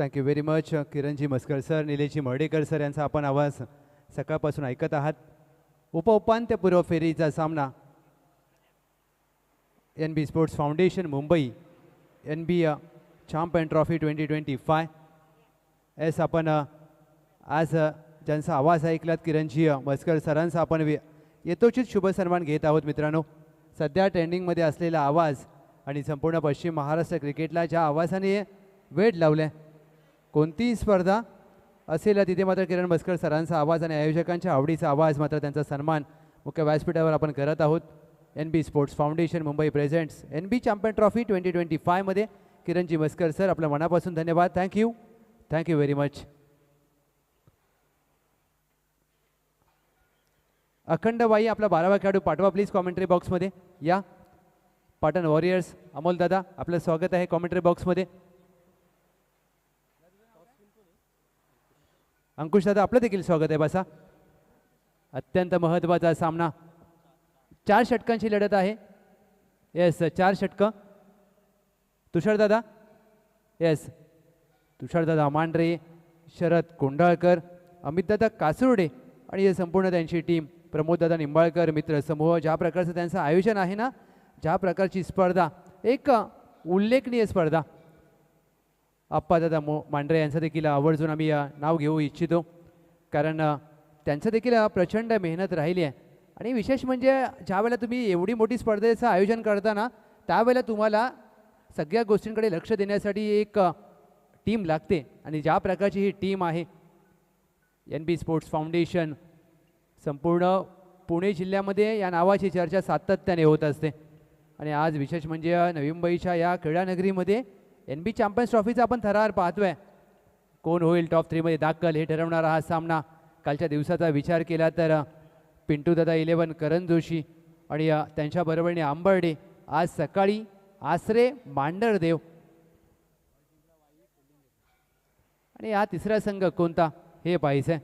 Thank you very much किरणजी मस्कर sir, Nileshji Mardhekar sir यांचा आपण आवाज सकाळपासून ऐकत आहात. उपउपांत्यपूर्व फेरीचा सामना NB sports foundation Mumbai NB champion trophy 2025 S. आपण आज ज्यांचा आवाज ऐकलात किरणजी मस्कर सरांचा आपण यथोचित शुभ सन्मान घेत आहोत. मित्रांनो, सध्या ट्रेंडिंगमध्ये असलेला आवाज आणि संपूर्ण पश्चिम महाराष्ट्र क्रिकेटला ज्या आवाजाने वेळ लावले, कोणतीही स्पर्धा असेल तिथे मात्र किरण मस्कर सरांचा आवाज आणि आयोजकांच्या आवडीचा आवाज, मात्र त्यांचा सन्मान मुख्य व्यासपीठावर आपण करत आहोत. NB sports foundation Mumbai presents NB champion trophy 2025 मध्ये किरणजी मस्कर सर, आपल्या मनापासून धन्यवाद. Thank you very much. अखंड वाई आपला 12वा खेळाडू पाठवा प्लीज कॉमेंट्री बॉक्समध्ये. या पाटण वॉरियर्स अमोल दादा, आपलं स्वागत आहे कॉमेंट्री बॉक्समध्ये. अंकुश दादा, आपलं देखील स्वागत आहे. बसा. अत्यंत महत्त्वाचा सामना, 4 षटकांची लढत आहे. येस, 4 षटकं. तुषार दादा, येस, तुषार दादा मांढरे, शरद कोंडाळकर, अमित दादा कासुर्डे आणि हे संपूर्ण त्यांची टीम, प्रमोद दादा निंबाळकर मित्र समूह. ज्या प्रकारचं त्यांचं आयोजन आहे ना, ज्या प्रकारची स्पर्धा, एक उल्लेखनीय स्पर्धा. आप्पा दादा मांढरे यांचं देखील आवर्जून आम्ही नाव घेऊ इच्छितो, कारण त्यांचं देखील प्रचंड मेहनत राहिली आहे. आणि विशेष म्हणजे ज्यावेळेला तुम्ही एवढी मोठी स्पर्धेचं आयोजन करताना, त्यावेळेला तुम्हाला सगळ्या गोष्टींकडे लक्ष देण्यासाठी एक टीम लागते. आणि ज्या प्रकारची ही टीम आहे NB स्पोर्ट्स फाउंडेशन, संपूर्ण पुणे जिल्ह्यामध्ये या नावाची चर्चा सातत्याने होत असते. आणि आज विशेष म्हणजे नवी मुंबईच्या या क्रीडानगरीमध्ये NB चॅम्पियन्स ट्रॉफीचा आपण थरार पाहतोय. कोण होईल टॉप 3 मध्ये दाखल हे ठरवणारा हा सामना. कालच्या दिवसाचा विचार केला तर पिंटू दादा 11, करण जोशी आणि त्यांच्या बरोबरीने आंबर्डे. आज सकाळी आसरे, मांडरदेव आणि हा तिसरा संघ कोणता हे पाहायचं आहे.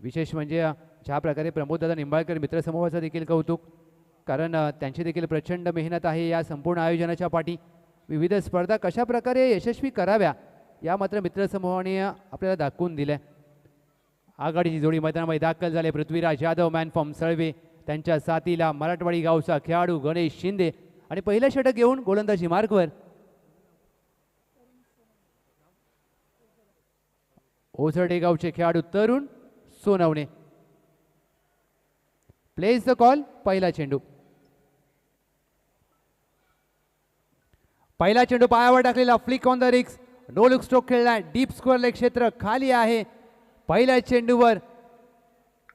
विशेष म्हणजे ज्या प्रकारे प्रमोद दादा निंबाळकर मित्रसमूहाचं देखील कौतुक, कारण त्यांची देखील प्रचंड मेहनत आहे या संपूर्ण आयोजनाच्या पाठी. विविध स्पर्धा कशा प्रकारे यशस्वी कराव्या या मात्र मित्रसमूहाने आपल्याला दाखवून दिल्या. आघाडीची जोडी मैदानामध्ये दाखल झाले. पृथ्वीराज यादव मॅन फ्रॉम सळवे, त्यांच्या साथीला मराठवाडी गावचा खेळाडू गणेश शिंदे आणि पहिलं षटक घेऊन गोलंदाजी मार्कवर ओझरडे गावचे खेळाडू तरुण सोनवणे. Place the call. पहिला चेंडू, पहिला चेंडू पायावर टाकलेला, फ्लिक ऑन द रिक्स, नो लुक स्ट्रोक खेळला, डीप स्क्वेअर लेग क्षेत्र खाली आहे. पहिल्या चेंडूवर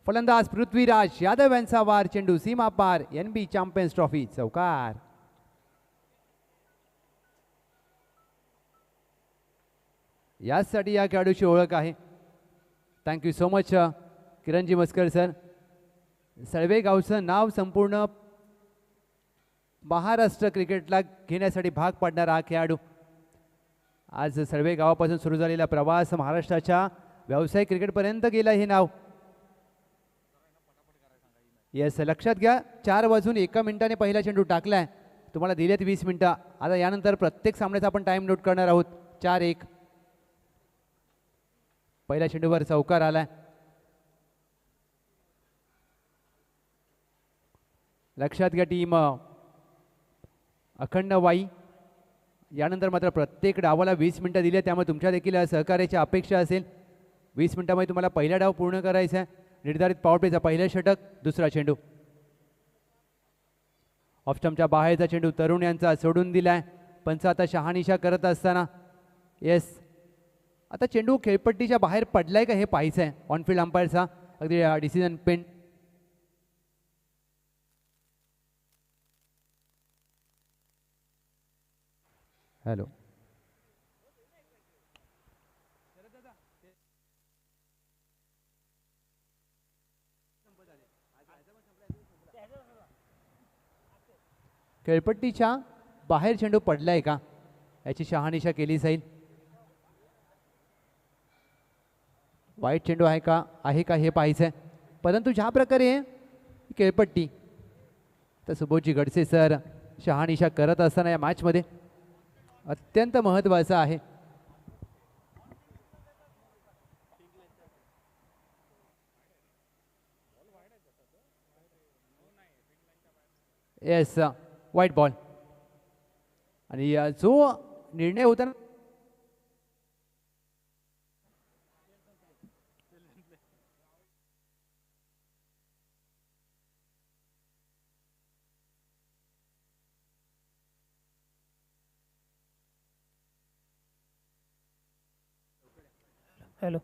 फलंदाज पृथ्वीराज यादव यांचा वार, चेंडू सीमा पार. NB चॅम्पियन्स ट्रॉफी चौकार. यासाठी या खेळाडूची ओळख आहे. थँक्यू सो मच किरणजी मस्कर सर. सळवे गावचं नाव संपूर्ण महाराष्ट्र क्रिकेटला घेण्यासाठी भाग पाडणारा हा खेळाडू. आज सळवे गावापासून सुरू झालेला प्रवास महाराष्ट्राच्या व्यावसायिक क्रिकेटपर्यंत गेला हे नाव. येस, लक्षात घ्या, 4 वाजून 1 मिनिटाने पहिला चेंडू टाकलाय. तुम्हाला दिलेत 20 मिनिटं. आता यानंतर प्रत्येक सामन्याचा आपण टाइम नोट करणार आहोत. 4-1. पहिल्या चेंडूवर चौकार आलाय. लक्षात घ्या टीम अखंड वाई. यानंतर मात्र प्रत्येक डावाला 20 मिनिटं दिली, त्यामुळे तुमच्या देखील सहकार्याची अपेक्षा असेल. 20 मिनिटांमध्ये तुम्हाला पहिला डाव पूर्ण करायचा आहे. निर्धारित पॉवर प्लेचा पहिला षटक, दुसरा चेंडू. ऑफस्टम्पच्या बाहेरचा चेंडू तरुण यांचा सोडून दिलाय. पंच आता शहानिशा करत असताना, येस, आता चेंडू खेळपट्टीच्या बाहेर पडलाय का हे पाहायचं आहे. ऑनफिल्ड अंपायरचा अगदी डिसिजन पेन. हॅलो, खेळपट्टीच्या बाहेर चेंडू पडलाय का याची शहानिशा केली जाईल. वाईट चेंडू आहे का हे पाहायचं आहे. परंतु ज्या प्रकारे खेळपट्टी, तर सुबोधजी गडसे सर शहानिशा करत असताना या मॅचमध्ये अत्यंत महत्त्वाचं आहे. Yes white ball. आणि जो निर्णय होता ना हॅलो.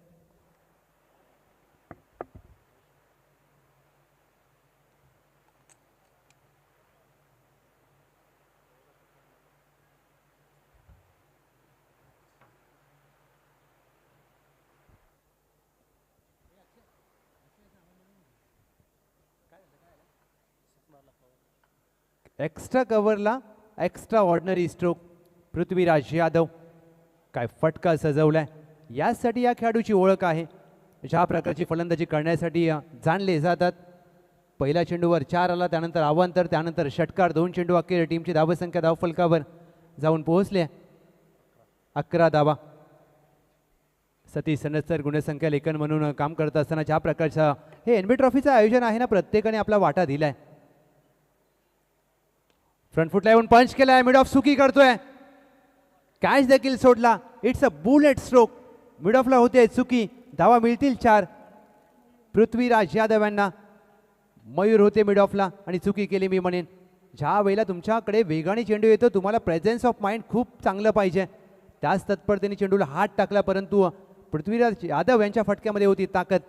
एक्स्ट्रा कव्हरला extraordinary stroke. Prithviraj Yadav काय फटका सजवलाय. यासाठी या खेळाडूची ओळख आहे. ज्या प्रकारची फलंदाजी करण्यासाठी जाणले जातात. पहिल्या चेंडूवर 4 आला, त्यानंतर अवांतर, त्यानंतर षटकार. 2 चेंडू अखेर टीमची धावसंख्या धावफलकावर जाऊन पोहोचले 11 धावा. सतीश सनत्सर गुणसंख्या लेखन म्हणून काम करत असताना ज्या प्रकारचं हे एनबी ट्रॉफीचं आयोजन आहे ना, प्रत्येकाने आपला वाटा दिलाय. फ्रंट फुटला येऊन पंच केलाय, मिड ऑफ सुकी करतोय, कॅच देखील सोडला. It's a bullet stroke. Mid ऑफला होते चुकी, धावा मिळतील 4. पृथ्वीराज यादव यांना. मयूर होते मिड ऑफला आणि चुकी केली मी म्हणेन. ज्या वेळेला तुमच्याकडे वेगाने चेंडू येतो, तुम्हाला प्रेझेन्स ऑफ माइंड खूप चांगलं पाहिजे. त्याच तत्परतेने चेंडूला हात टाकला, परंतु पृथ्वीराज यादव यांच्या फटक्यामध्ये होती ताकद.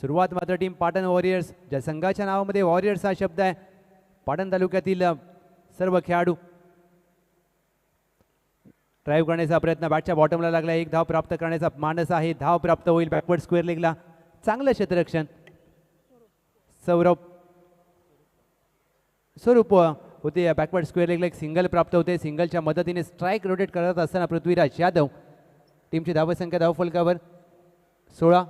सुरुवात मात्र टीम पाटण वॉरियर्स, ज्या संघाच्या नावामध्ये वॉरियर्स हा शब्द आहे. पाटण तालुक्यातील सर्व खेळाडू. ड्राईव्ह करण्याचा प्रयत्न बॅटच्या बॉटमला लागला. 1 धाव प्राप्त करण्याचा मानस आहे. धाव प्राप्त होईल बॅकवर्ड स्क्वेअर लेगला. चांगलं क्षेत्ररक्षण. स्वरूप होते बॅकवर्ड स्क्वेअर लेगला. एक सिंगल प्राप्त होते. सिंगलच्या मदतीने स्ट्राईक रोटेट करत असताना पृथ्वीराज यादव. टीमची धावसंख्या धावफलकावर 16.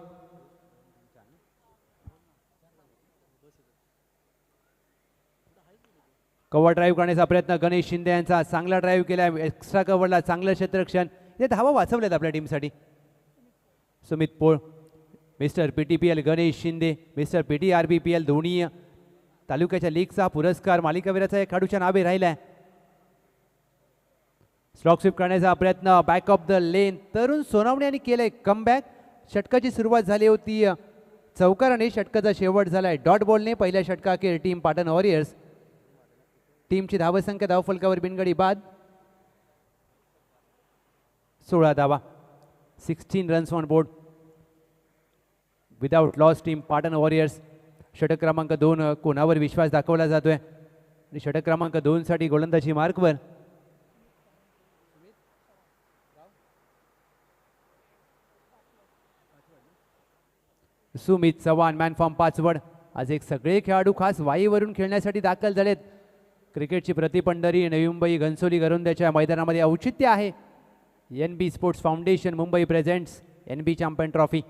कव्हर ड्राईव्ह करण्याचा प्रयत्न गणेश शिंदे यांचा. चांगला ड्राईव्ह केला. एक्स्ट्रा कव्हरला चांगलं क्षेत्ररक्षण. हे धावा वाचवल्यात आपल्या टीमसाठी. Sumit Pol, mister PTPL Ganesh Shinde, mister PTRBPL दोन्ही तालुक्याच्या लीगचा पुरस्कार मालिकावीराचा एक खेळाडूच्या नावे राहिलाय. स्लॉक स्वीप करण्याचा प्रयत्न बॅक ऑफ द लेन. तरुण सोनावणे यांनी केलंय कमबॅक. षटकाची सुरुवात झाली होती चौकाराने, षटकाचा शेवट झालाय डॉट बॉलने. पहिल्या षटकाखेर टीम पाटण वॉरियर्स. टीमची धावसंख्या धावफलकावर बिनगडी बाद. 16 धावा, 16 runs on board. Without loss team Patan warriors. षटक क्रमांक 2 कोणावर विश्वास दाखवला जातोय आणि षटक क्रमांक 2 साठी गोलंदाजी मार्कवर सुमित चव्हाण. मॅन फॉर्म 5 वर. आज एक सगळे खेळाडू खास वाईवरून खेळण्यासाठी दाखल झालेत. क्रिकेटची प्रतिपंढरी नवी मुंबई घनसोली घरोंद्याच्या मैदानामध्ये औचित्य आहे. NB sports foundation Mumbai presents NB champion trophy.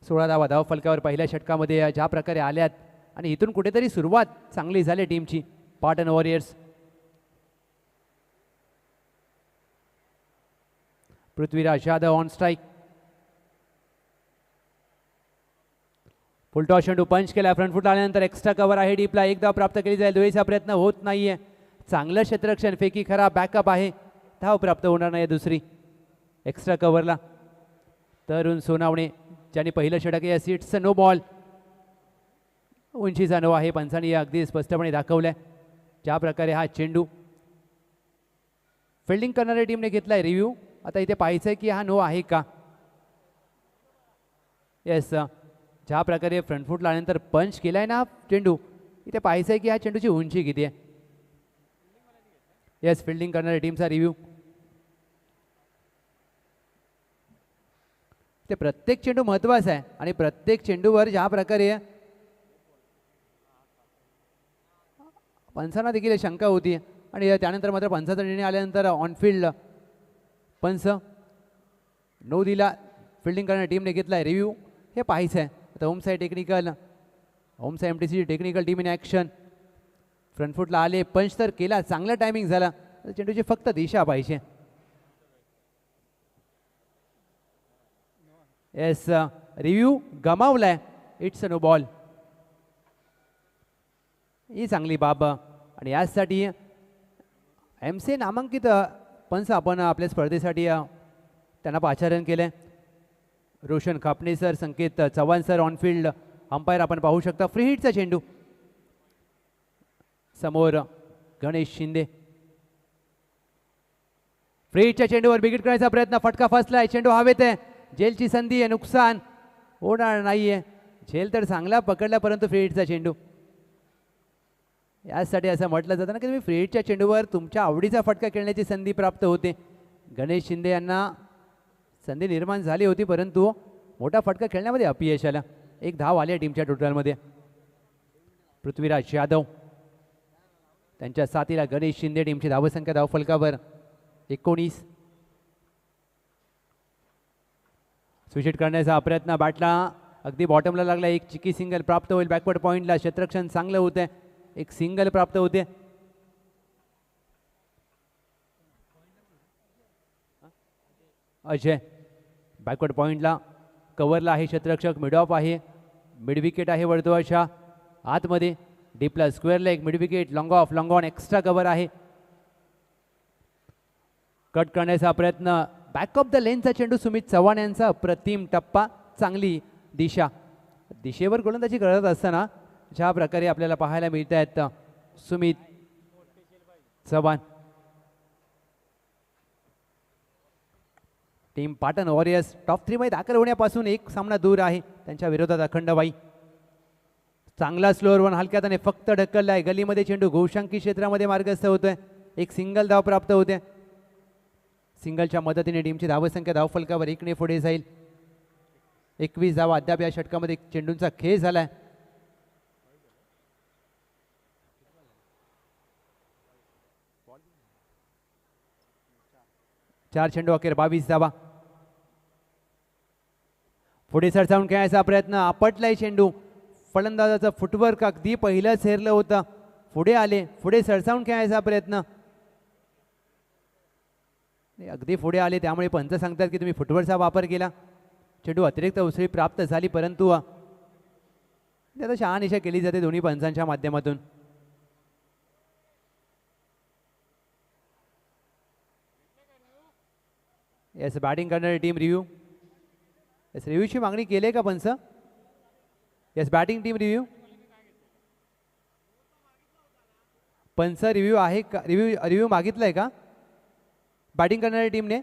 16 धावा धावफलकावर पहिल्या षटकामध्ये ज्या प्रकारे आल्यात आणि इथून कुठेतरी सुरुवात चांगली झाली टीमची Patan warriors. Prithviraj Yadav on strike. Full toss चेंडू पंच केला. फ्रंट फुट आल्यानंतर एक्स्ट्रा कव्हर आहे डीपला. 1 धाव प्राप्त केली जाईल. दुहेरीचा प्रयत्न होत नाहीये. चांगलं क्षेत्ररक्षण. फेकी खराब. बॅकअप आहे. धाव प्राप्त होणार नाही. दुसरी एक्स्ट्रा कव्हरला तरुण सोनावणे ज्यांनी पहिलं षटक या सीट्सचं नो बॉल. उंचीचा नो आहे. पंचांनी अगदी स्पष्टपणे दाखवलंय. ज्या प्रकारे हा चेंडू फिल्डिंग करणाऱ्या टीमने घेतलाय रिव्ह्यू. आता इथे पाहायचंय की हा नो आहे का. येस, ज्या प्रकारे फ्रंट फुट लावल्यानंतर पंच केलाय ना चेंडू, इथे पाहायचंय की हा चेंडूची उंची किती आहे. येस, फिल्डिंग करणाऱ्या टीमचा रिव्ह्यू. ते प्रत्येक चेंडू महत्त्वाचा आहे आणि प्रत्येक चेंडूवर ज्या प्रकारे पंचांना देखील शंका होती आणि त्यानंतर मात्र पंचाचा निर्णय आल्यानंतर ऑनफिल्ड पंच नो दिला. फिल्डिंग करणाऱ्या टीमने घेतलाय रिव्ह्यू. हे पाहायचं आहे. आता home side technical, home side MTC technical team in action. Front फुटला आले, पंच तर केला, चांगला टायमिंग झाला. चेंडूची फक्त दिशा पाहिजे. येस, रिव्ह्यू गमावलाय. It's a no ball. ही चांगली बाब आणि यासाठी एम सी नामांकित पंच आपण आपल्या स्पर्धेसाठी त्यांना पाचारण केलं आहे. रोशन कापणे सर, संकेत चव्हाण सर ऑनफिल्ड अंपायर आपण पाहू शकता. फ्री हिटचा चेंडू समोर गणेश शिंदे. फ्री हिटच्या चेंडूवर विकेट करण्याचा प्रयत्न, फटका फसलाय, चेंडू हवेत आहे. झेलची संधी आहे, नुकसान होणार नाहीये. झेल तर चांगला पकडला परंतु फ्री हिटचा चेंडू. यासाठी असं म्हटलं जातं ना की तुम्ही फ्री हिटच्या चेंडूवर तुमच्या आवडीचा फटका खेळण्याची संधी प्राप्त होते. गणेश शिंदे यांना संधी निर्माण झाली होती परंतु मोठा फटका खेळण्यामध्ये अपयश आला. एक धाव आली आहे टीमच्या टोटलमध्ये. पृथ्वीराज यादव त्यांच्या साथीला गणेश शिंदे. टीमची धावसंख्या धावफलकावर 19. स्विच करण्याचा प्रयत्न, बॅटला अगदी बॉटमला लागला. एक चिकी सिंगल प्राप्त होईल. बॅकवर्ड पॉईंटला क्षेत्ररक्षण चांगलं होतं. एक सिंगल प्राप्त होते. अजय बॅकवर्ड पॉईंटला कव्हरला आहे क्षेत्ररक्षक. मिड ऑफ आहे, मिड विकेट आहे वर्तुळाच्या आतमध्ये. डीपला square leg, mid wicket, long off, long on, extra cover आहे. कट करण्याचा प्रयत्न, बॅक ऑफ द लेनचा चेंडू सुमित चव्हाण यांचा अप्रतिम टप्पा, चांगली दिशा. दिशेवर गोलंदाजी करत असताना ज्या प्रकारे आपल्याला पाहायला मिळत आहेत Sumit Chavan. Team Patan warriors top 3 मध्ये दाखल होण्यापासून एक सामना दूर आहे. त्यांच्या विरोधात अखंडबाई. चांगला स्लोअर वन हलक्यात आणि फक्त ढकलला आहे. गलीमध्ये चेंडू घोषांकी क्षेत्रामध्ये मार्गस्थ होतोय. एक सिंगल धाव प्राप्त होते. सिंगलच्या मदतीने टीमची धावसंख्या धावफलकावर 1 ने पुढे जाईल. 21 धावा अद्याप या षटकामध्ये चेंडूंचा खेळ झालाय. चार चेंडू अखेर 22 धावा. पुढे सरसावून खेळायचा प्रयत्न, आपटलाय चेंडू. फलंदाजाचं फुटवर्क अगदी पहिलंच हेरलं होतं. पुढे आले, पुढे सरसावून खेळायचा प्रयत्न, अगदी पुढे आले त्यामुळे पंच सांगतात की तुम्ही फुटवर्कचा वापर केला. चेंडू अतिरिक्त उसळी प्राप्त झाली परंतु आता शहानिशा केली जाते दोन्ही पंचांच्या माध्यमातून. येस, बॅटिंग करणारी टीम रिव्ह्यू. येस, रिव्ह्यूची मागणी केली आहे का पंच? Yes, batting team review. पंच रिव्ह्यू आहे का? रिव्ह्यू मागितलाय का बॅटिंग करणाऱ्या टीमने?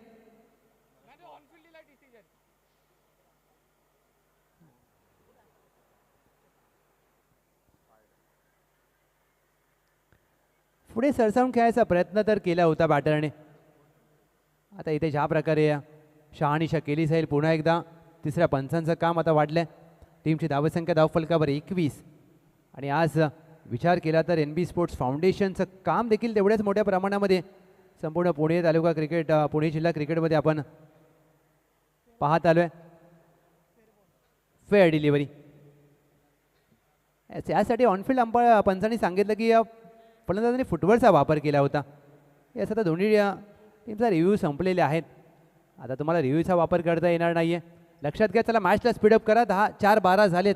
पुढे सरसावून खेळायचा प्रयत्न तर केला होता बॅटरने. आता इथे ज्या प्रकारे शहानिशा केली जाईल पुन्हा एकदा तिसऱ्या पंचांचं काम आता वाढलंय. टीमची धावसंख्या धावफलकावर 21 आणि आज विचार केला तर NB स्पोर्ट्स फाउंडेशनचं काम देखील तेवढ्याच मोठ्या प्रमाणामध्ये संपूर्ण पुणे तालुका क्रिकेट, पुणे जिल्हा क्रिकेटमध्ये आपण पाहत आलोय. फेअर डिलिव्हरी यासाठी ऑनफिल्ड अंपायर पंचांनी सांगितलं की फलंदाजांनी फुटवर्कचा वापर केला होता. याचा आता दोन्ही टीमचा रिव्ह्यू संपलेले आहेत. आता तुम्हाला रिव्ह्यूचा वापर करता येणार नाही आहे. लक्षात घ्या. चला मॅचला स्पीडअप करा. 4-12 झालेत.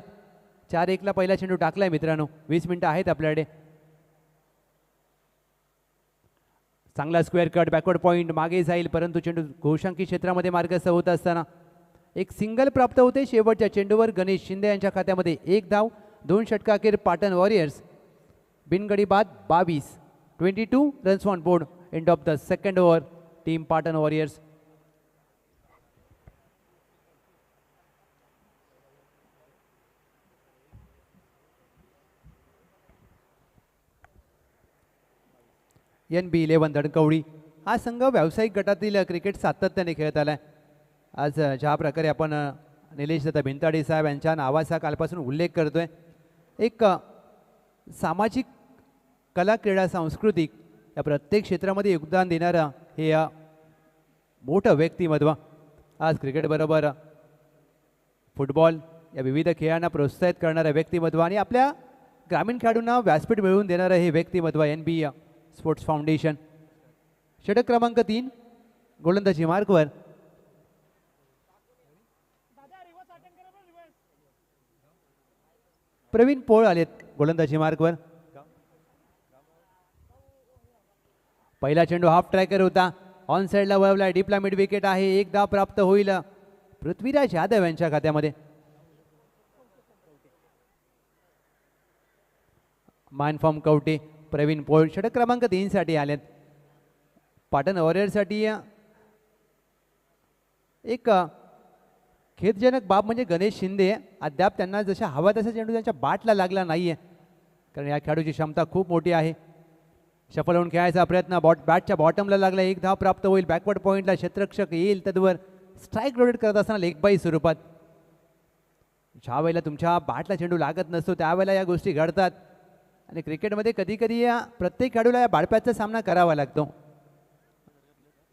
4-1ला पहिला चेंडू टाकलाय मित्रांनो. 20 मिनिटं आहेत आपल्याकडे. चांगला स्क्वेअर कट, बॅकवर्ड पॉईंट, मागे जाईल परंतु चेंडू घोषांकी क्षेत्रामध्ये मार्गस्थ होत असताना एक सिंगल प्राप्त होते. शेवटच्या चेंडूवर गणेश शिंदे यांच्या खात्यामध्ये 1 धाव. 2 षटका अखेर पाटण वॉरियर्स बिनगडी बाद 22 runs on board. End of the second over. Team Patan warriors. NB11 धडकवडी हा संघ व्यावसायिक गटातील क्रिकेट सातत्याने खेळत आलाय. आज ज्या प्रकारे आपण निलेश दत्त भिंताडे साहेब यांच्या नावाचा कालपासून उल्लेख करतोय. एक सामाजिक, कला, क्रीडा, सांस्कृतिक या प्रत्येक क्षेत्रामध्ये योगदान देणारं हे मोठं व्यक्तिमत्व. आज क्रिकेटबरोबर फुटबॉल या विविध खेळांना प्रोत्साहित करणारं व्यक्तिमत्व आणि आपल्या ग्रामीण खेळाडूंना व्यासपीठ मिळवून देणारं हे व्यक्तिमत्व NB स्पोर्ट्स फाउंडेशन. षटक क्रमांक 3 गोलंदाजी मार्कवर. प्रवीण पोळ आलेत गोलंदाजी मार्कवर. पहिला चेंडू हाफ ट्रॅकर होता, ऑन साईडला वळवला, डीपला मिड विकेट आहे, एक धाव प्राप्त होईल पृथ्वीराज यादव यांच्या खात्यामध्ये. मानफॉर्म कवटे प्रवीण पोळ षटक क्रमांक 3 साठी आलेत. पाटण वॉरियर्ससाठी एक खेदजनक बाब म्हणजे गणेश शिंदे अद्याप त्यांना जशा हवा तसा चेंडू त्यांच्या बॅटला लागला नाहीये, कारण या खेळाडूची क्षमता खूप मोठी आहे. शफल होऊन खेळायचा प्रयत्न, बॅटच्या बॉटमला लागला, एक धाव प्राप्त होईल. बॅकवर्ड पॉईंटला क्षेत्ररक्षक येईल, तद्वर स्ट्राईक रोटेट करत असताना लेग बाय स्वरूपात. ज्या वेळेला तुमच्या बॅटला चेंडू लागत नसतो त्यावेळेला या गोष्टी घडतात आणि क्रिकेटमध्ये कधी कधी या प्रत्येक खेळाडूला या बाळप्याचा सामना करावा लागतो.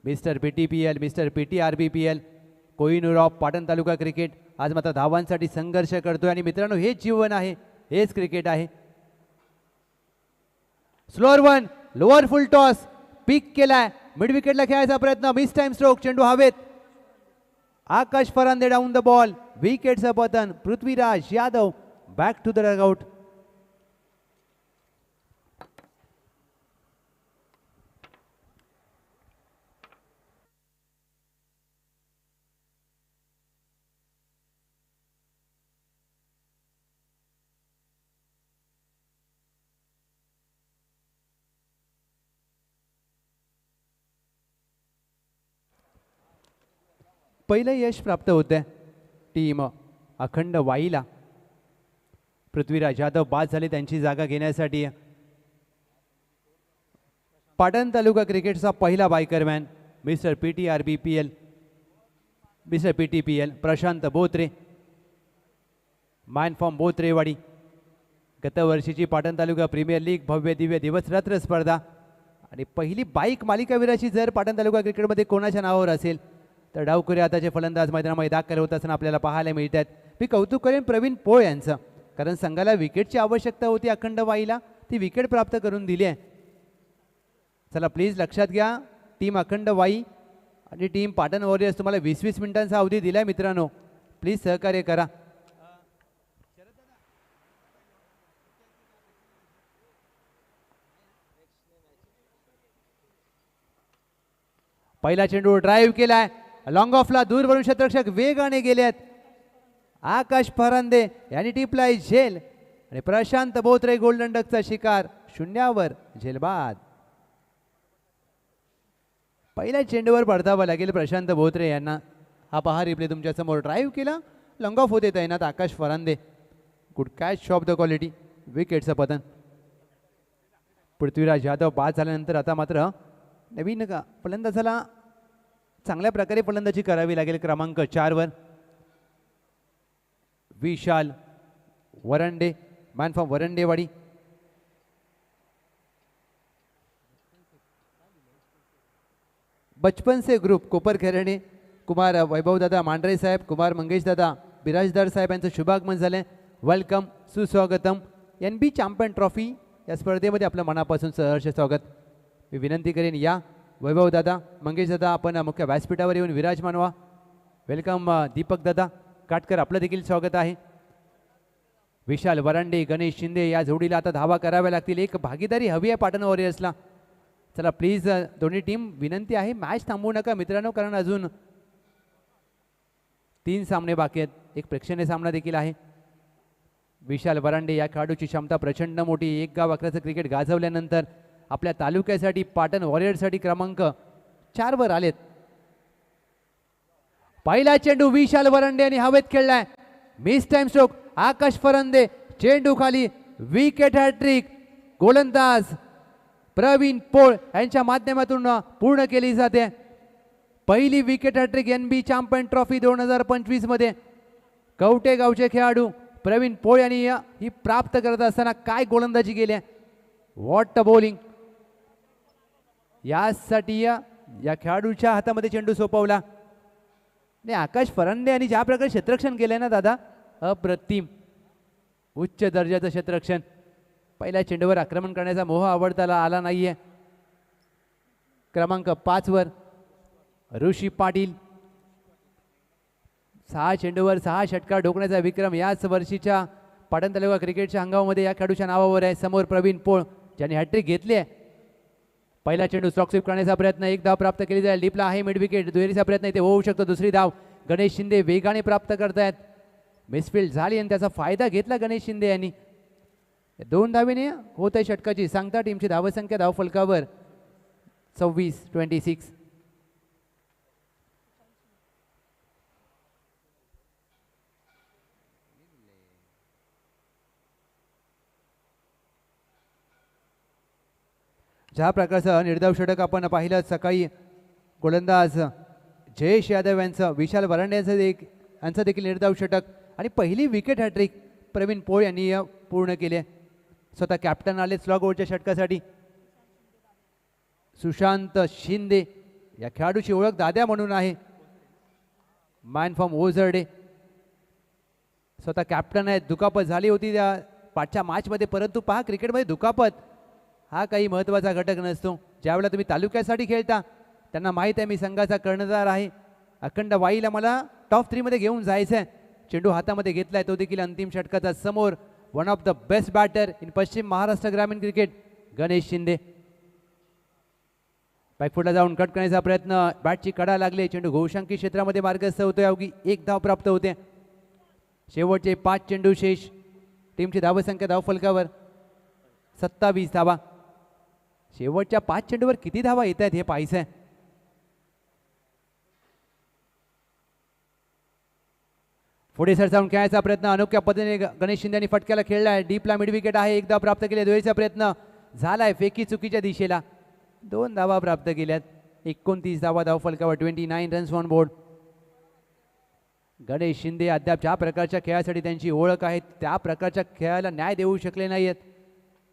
Mister PTPL, mister PTRBPL, Kohinoor of Patan taluka cricket आज मात्र धावांसाठी संघर्ष करतोय. आणि मित्रांनो, हेच जीवन आहे, हेच क्रिकेट आहे. Slower one, lower full toss pick केलाय, मिड विकेटला खेळायचा प्रयत्न, मिस टाइम स्ट्रोक, चेंडू हवेत. Akash Farande down the ball, विकेटचं पतन. Prithviraj Yadav back to the dugout. पहिलं यश प्राप्त होते टीम अखंड वाईला. पृथ्वीराज यादव बाद झाले त्यांची जागा घेण्यासाठी. पाटण तालुका क्रिकेटचा पहिला बायकरमॅन mister PTRBPL, mister PTPL Prashant Botre, मानफॉर्म बोत्रेवाडी. गतवर्षीची पाटण तालुका प्रीमियर लीग भव्य दिव्य दिवस रात्र स्पर्धा आणि पहिली बाईक मालिकावीराची जर पाटण तालुका क्रिकेटमध्ये कोणाच्या नावावर असेल तर डावखुरी आताचे फलंदाज मैदानामध्ये दाखल होत असताना आपल्याला पाहायला मिळतात. मी कौतुक करेन प्रवीण पोळ यांचं, कारण संघाला विकेटची आवश्यकता होती अखंड वाईला, ती विकेट प्राप्त करून दिली आहे. चला प्लीज लक्षात घ्या, टीम अखंड वाई आणि टीम पाटण वॉरियर्स तुम्हाला 20-20 मिनिटांचा अवधी दिलाय मित्रांनो, प्लीज सहकार्य करा. पहिला चेंडू ड्राईव्ह केलाय, लॉंग ऑफला दूरवरून क्षेत्ररक्षक वेगाने गेलेत. आकाश फरांदे यांनी टिपलाय झेल आणि प्रशांत बोत्रे गोल्डन डकचा शिकार, शून्यावर झेलबाद. पहिल्या चेंडूवर परतावं लागेल प्रशांत बोत्रे यांना. हा पहा रिप्ले तुमच्या समोर, ड्राईव्ह केला, लॉंग ऑफ होते तैनात Akash Farande. Good catch off the quality, विकेटचं पतन. पृथ्वीराज यादव बाद झाल्यानंतर आता मात्र नवीन फलंदाजाला चांगल्या प्रकारे फलंदाजी करावी लागेल. क्रमांक 4 वर विशाल वरंडे, मॅन फ्रॉम वरंडेवाडी. बचपन से ग्रुप कोपर खेरणे, कुमार वैभवदादा मांढरे साहेब, कुमार मंगेशदादा बिराजदार साहेब यांचं शुभागमन झालं. वेलकम, सुस्वागतम. NB चॅम्पियन ट्रॉफी या स्पर्धेमध्ये आपलं मनापासून सहर्ष स्वागत. मी विनंती करेन या वैभवदादा, मंगेशदादा आपण मुख्य व्यासपीठावर येऊन विराजमान व्हा. वेलकम दीपकदादा काटकर, आपलं देखील स्वागत आहे. विशाल वरांडे, गणेश शिंदे या जोडीला आता धावा कराव्या लागतील. एक भागीदारी हवी आहे पाटण वॉरियर्सला. चला प्लीज दोन्ही टीम विनंती आहे, मॅच थांबवू नका मित्रांनो, कारण अजून 3 सामने बाकी आहेत. एक प्रेक्षणीय सामना देखील आहे. विशाल वरांडे या खेळाडूची क्षमता प्रचंड मोठी. एक गाव अकराचं क्रिकेट गाजवल्यानंतर आपल्या तालुक्यासाठी पाटण वॉरियर्ससाठी क्रमांक 4 वर आलेत. पहिला चेंडू विशाल वरांडे यांनी हवेत खेळलाय, मिस टाइम स्ट्रोक. आकाश फरांदे चेंडू खाली, विकेट हॅट्रिक. गोलंदाज प्रवीण पोळ यांच्या माध्यमातून पूर्ण केली जाते. पहिली wicket hat-trick NB champion trophy 2025 मध्ये कवटे गावचे खेळाडू प्रवीण पोळ यांनी ही प्राप्त करत असताना काय गोलंदाजी केली, व्हॉट बॉलिंग. यासाठी या खेळाडूच्या हातामध्ये चेंडू सोपवला आणि आकाश फरांदे यांनी ज्या प्रकारे क्षेत्ररक्षण केलंय ना दादा, अप्रतिम, उच्च दर्जाचं क्षेत्ररक्षण. पहिल्या चेंडूवर आक्रमण करण्याचा मोह आवडताला आला नाहीये. क्रमांक 5 वर ऋषी पाटील, 6 चेंडूवर 6 षटकार ठोकण्याचा विक्रम याच वर्षीच्या पाटण तालुका क्रिकेटच्या हंगामामध्ये या खेळाडूच्या नावावर आहे. समोर प्रवीण पोळ ज्यांनी हॅट्रिक घेतली आहे. पहिला चेंडू स्ट्रोक स्वीप करण्याचा प्रयत्न, एक धाव प्राप्त केली जाईल. डीपला आहे मिड विकेट, दुहेरीचा प्रयत्न इथे होऊ शकतो. दुसरी धाव गणेश शिंदे वेगाने प्राप्त करतायत. मिसफिल्ड झाली आणि त्याचा फायदा घेतला गणेश शिंदे यांनी. 2 धावेने होत आहे षटकाची सांगता टीमची धावसंख्या धावफलकावर 26-26. ज्या प्रकारचं निर्धाव षटक आपण पाहिलं सकाळी, गोलंदाज जयेश यादव यांचं, विशाल वरांडे यांचं देखील निर्धाव षटक आणि पहिली विकेट हॅट्रिक प्रवीण पोळ यांनी पूर्ण केले. स्वतः कॅप्टन आले स्लॉग ओव्हरच्या षटकासाठी. सुशांत शिंदे या खेळाडूची ओळख दाद्या म्हणून आहे. मॅन फ्रॉम ओझरडे, स्वतः कॅप्टन आहेत. दुखापत झाली होती त्या पाठच्या मॅचमध्ये, परंतु पहा क्रिकेटमध्ये दुखापत हा काही महत्त्वाचा घटक नसतो. ज्यावेळेला तुम्ही तालुक्यासाठी खेळता त्यांना माहीत आहे मी संघाचा कर्णधार आहे. अखंड वाईला मला टॉप 3 मध्ये घेऊन जायचं आहे. चेंडू हातामध्ये घेतलाय तो देखील अंतिम षटकाचा समोर. One of the best batter in पश्चिम महाराष्ट्र ग्रामीण क्रिकेट गणेश शिंदे. बॅकफुटला जाऊन कट करण्याचा प्रयत्न, बॅटची कडा लागले. चेंडू घोषांकी क्षेत्रामध्ये मार्गस्थ होतोय. अवघी 1 धाव प्राप्त होते. शेवटचे 5 चेंडू शेष. टीमची धावसंख्या धावफलकावर 27 धावा. शेवटच्या 5 चेंडूवर किती धावा येत आहेत हे पाहायचं आहे. पुढे सरसावून खेळायचा प्रयत्न अनोख्या पद्धतीने गणेश शिंदे यांनी फटक्याला खेळला आहे. डीपला मिड विकेट आहे. 1 धाव प्राप्त केली. दुहेरीचा प्रयत्न झालाय फेकी चुकीच्या दिशेला. 2 धावा प्राप्त केल्यात. 29 धावा धावफलकावर. 29 runs on board. Ganesh Shinde अद्याप ज्या प्रकारच्या खेळासाठी त्यांची ओळख आहे त्या प्रकारच्या खेळाला न्याय देऊ शकले नाहीत.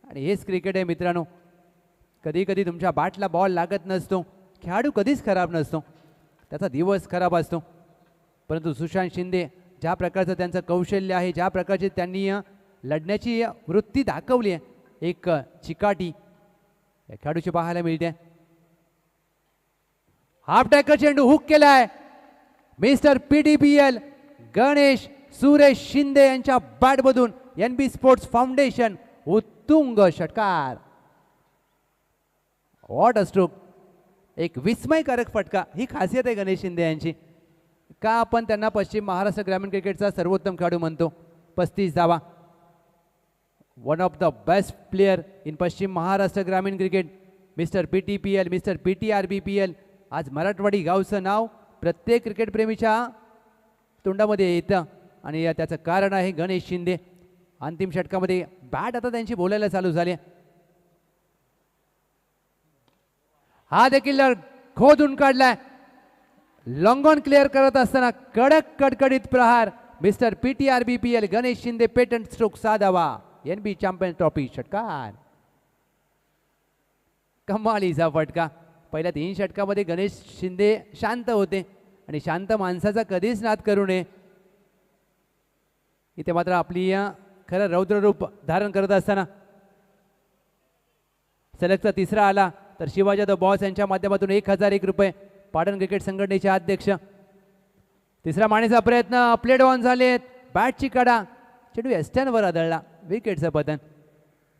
आणि हेच क्रिकेट आहे मित्रांनो. कधी कधी तुमच्या बॅटला बॉल लागत नसतो, खेळाडू कधीच खराब नसतो, त्याचा दिवस खराब असतो. परंतु सुशांत शिंदे ज्या प्रकारचं त्यांचं कौशल्य आहे, ज्या प्रकारचे त्यांनी लढण्याची वृत्ती दाखवली आहे, एक चिकाटी या खेळाडूची पाहायला मिळते. हाफ टॅकर चेंडू हुक केलाय. मिस्टर PTPL गणेश सुरेश शिंदे यांच्या बॅटमधून NB स्पोर्ट्स फाउंडेशन उत्तुंग षटकार. What a stroke. एक विस्मयकारक फटका. ही खासियत आहे गणेश शिंदे यांची. का आपण त्यांना पश्चिम महाराष्ट्र ग्रामीण क्रिकेटचा सर्वोत्तम खेळाडू म्हणतो. 35 धावा. One of the best player in पश्चिम महाराष्ट्र ग्रामीण cricket. Mister PTPL, mister PTRBPL. आज मराठवाडी गावचं नाव प्रत्येक क्रिकेट प्रेमीच्या तोंडामध्ये येतं आणि त्याचं कारण आहे गणेश शिंदे. अंतिम षटकामध्ये बॅट आता त्यांची बोलायला चालू झाली. हा देखील खोदून काढलाय. लॉंग ऑन क्लिअर करत असताना कडक कडकडीत प्रहार. Mister PTRBPL Ganesh Shinde patent stroke 6 धावा. NB चॅम्पियन ट्रॉफी षटकार. कमालीचा फटका. पहिल्या 3 षटकामध्ये गणेश शिंदे शांत होते आणि शांत माणसाचा कधीच नाद करू नये. इथे मात्र आपली खरं रौद्र रूप धारण करत असताना सलगचा तिसरा आला तर शिवाजी द बॉस यांच्या माध्यमातून 1001 रुपये पाटण क्रिकेट संघटनेचे अध्यक्ष. तिसरा मानेचा प्रयत्न प्लेड ऑन झालेत. बॅटची कडा. चेंडू एस्टॅनवर आदळला. विकेटचं पतन.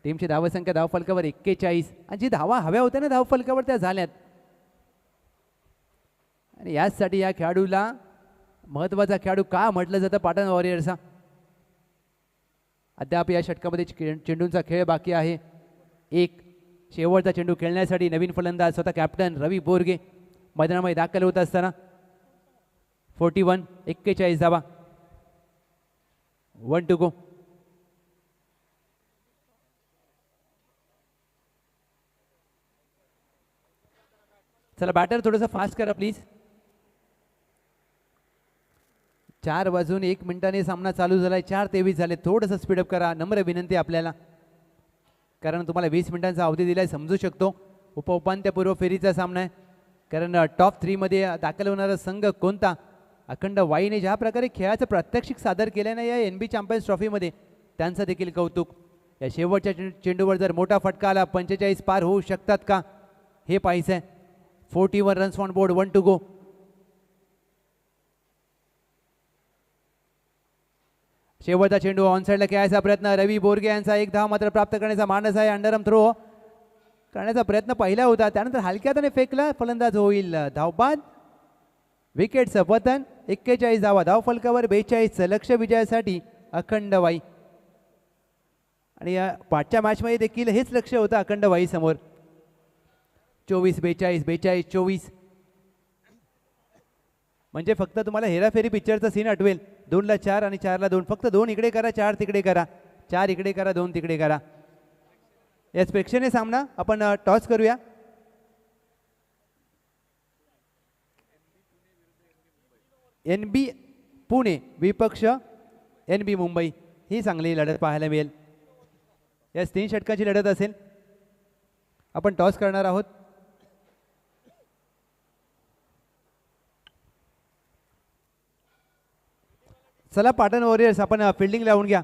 टीमची धावसंख्या धावफलकावर 41 आणि जी धावा हव्या होत्या ना धावफलकावर त्या झाल्यात. आणि याचसाठी या खेळाडूला महत्त्वाचा खेळाडू का म्हटलं जातं पाटण वॉरियर्सचा. अद्याप या षटकामध्ये चेंडूंचा खेळ बाकी आहे. एक शेवटचा चेंडू खेळण्यासाठी नवीन फलंदाज स्वतः कॅप्टन रवी बोरगे मैदानामध्ये दाखल होत असताना 41 धावा. 1 to go. चला बॅटर थोडंसं फास्ट करा प्लीज. 4 वाजून 1 मिनिटाने सामना चालू झालाय. 4:23 झाले. थोडंसं स्पीडअप करा. नम्र विनंती आपल्याला, कारण तुम्हाला 20 मिनिटांचा अवधी दिलाय. समजू शकतो उपांत्यपूर्व फेरीचा सामना आहे, कारण टॉप 3 मध्ये दाखल होणारा संघ कोणता. अखंड वाईने ज्या प्रकारे खेळाचं प्रात्यक्षिक सादर केलं ना या NB चॅम्पियन्स ट्रॉफीमध्ये, त्यांचं देखील कौतुक. या शेवटच्या चेंडूवर जर मोठा फटका आला 45 पार होऊ शकतात का हे पाहायचं आहे. 41 runs on board. 1 to go. शेवटचा चेंडू ऑन साईडला खेळायचा प्रयत्न. रवी बोरगे यांचा 1 धाव मात्र प्राप्त करण्याचा मानस आहे. अंडरआर्म थ्रो करण्याचा प्रयत्न पहिला होता, त्यानंतर हलक्यात फेकला, फलंदाज होईल धावबाद. विकेटचं पतन. 41 धावा धावफलकावर. 42 लक्ष विजयासाठी अखंड वाई. आणि या पाठच्या मॅचमध्ये देखील हेच लक्ष होतं अखंड वाई समोर. 24-42 42-24. म्हणजे फक्त तुम्हाला हेराफेरी पिक्चरचा सीन आठवेल. 2ला 4 आणि 4ला 2. फक्त 2 इकडे करा, 4 तिकडे करा, 4 इकडे करा, 2 तिकडे करा. याच प्रेक्षणीय सामना आपण टॉस करूया. NB पुणे विपक्ष NB मुंबई. ही चांगली लढत पाहायला मिळेल. याच 3 षटकाची लढत असेल. आपण टॉस करणार आहोत. चला पाटण वॉरियर्स, आपण फिल्डिंग लावून घ्या.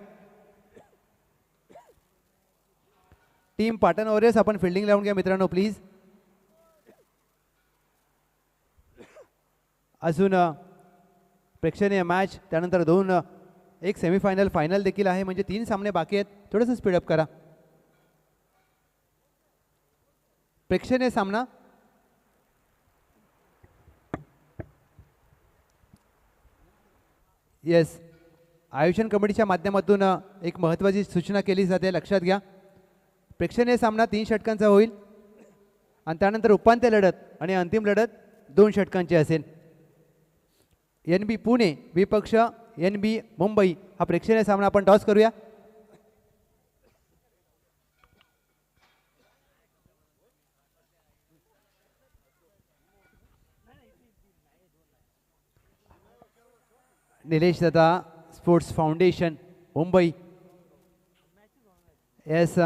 टीम पाटण वॉरियर्स, आपण फिल्डिंग लावून घ्या मित्रांनो प्लीज. अजून प्रेक्षणीय मॅच, त्यानंतर 2 एक सेमीफायनल फायनल देखील आहे. म्हणजे 3 सामने बाकी आहेत. थोडंसं स्पीडअप करा. प्रेक्षणीय सामना. येस, आयोजन कमिटीच्या माध्यमातून एक महत्त्वाची सूचना केली जाते, लक्षात घ्या. प्रेक्षणीय सामना 3 षटकांचा होईल आणि त्यानंतर उपांत्य लढत आणि अंतिम लढत 2 षटकांची असेल. NB पुणे विपक्ष NB मुंबई हा प्रेक्षणीय सामना आपण टॉस करूया. निलेश दादा sports foundation Mumbai. Yes,